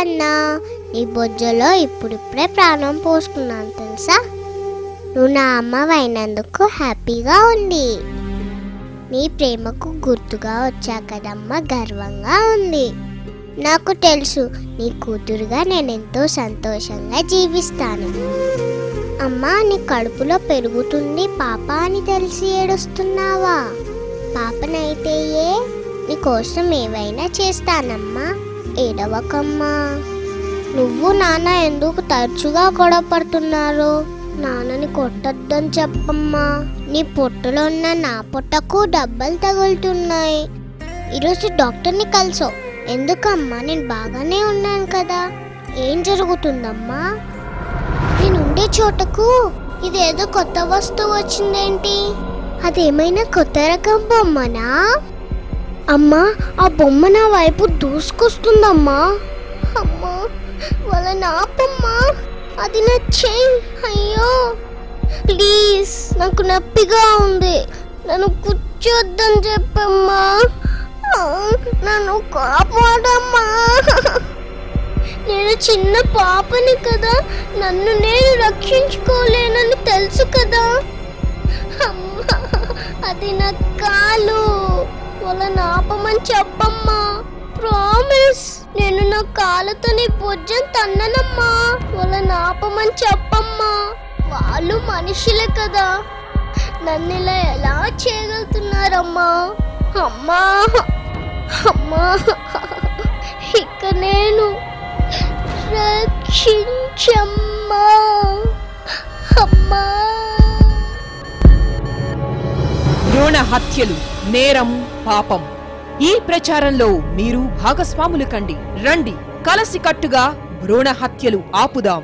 కన్నా నీ బొజ్జలో ఇప్పుడిప్పుడే ప్రాణం పోసుకున్నాను తెలుసా. నువ్వు నా అమ్మవైనందుకు హ్యాపీగా ఉంది. నీ ప్రేమకు గుర్తుగా వచ్చా కదమ్మా, గర్వంగా ఉంది. నాకు తెలుసు నీ కూతురుగా నేనెంతో సంతోషంగా జీవిస్తాను. అమ్మా, నీ కడుపులో పెరుగుతుంది పాప అని తెలిసి ఏడుస్తున్నావా? పాపనైతే నీకోసం ఏవైనా చేస్తానమ్మా, ఏడవకమ్మా. నువ్వు నాన్న ఎందుకు తరచుగా గొడవ పడుతున్నారు? నాన్నని కొట్టొద్దని చెప్పమ్మా. నీ పొట్టలో ఉన్న నా పొట్టకు దెబ్బలు తగులుతున్నాయి. ఈరోజు డాక్టర్ని కలిసావు ఎందుకమ్మా? నేను బాగానే ఉన్నాను కదా. ఏం జరుగుతుందమ్మా? నేనుండే చోటకు ఇదేదో కొత్త వస్తువు వచ్చిందేంటి? అదేమైనా కొత్త రకం బొమ్మనా? అమ్మా, ఆ బొమ్మ నా వైపు దూసుకొస్తుందమ్మా. అమ్మా, వాళ్ళ నాపమ్మా, అది నా చెయ్యి. అయ్యో ప్లీజ్, నాకు నొప్పిగా ఉంది. నన్ను కూర్చోద్దని చెప్పమ్మా. నన్ను కాపాడమ్మా. నేను చిన్న పాపని కదా, నన్ను నేను రక్షించుకోలేనని తెలుసు కదా. అమ్మా, అది నా కాలు. వాళ్ళని ఆపమని చెప్పమ్మా. ప్రామిస్, నేను నా కాళ్ళతో నీ భుజం తన్ననమ్మా. వాళ్ళని ఆపమని చెప్పమ్మా. వాళ్ళు మనుషులే కదా, నన్ను ఇలా ఎలా చేయగలుగుతున్నారమ్మా? అమ్మా అమ్మా, ఇక నేను రక్షించమ్మా. అమ్మా. భ్రూణ హత్యలు నేరం, పాపం. ఈ ప్రచారంలో మీరు భాగస్వాములు కండి. రండి, కలసికట్టుగా భ్రూణ హత్యలు ఆపుదాం.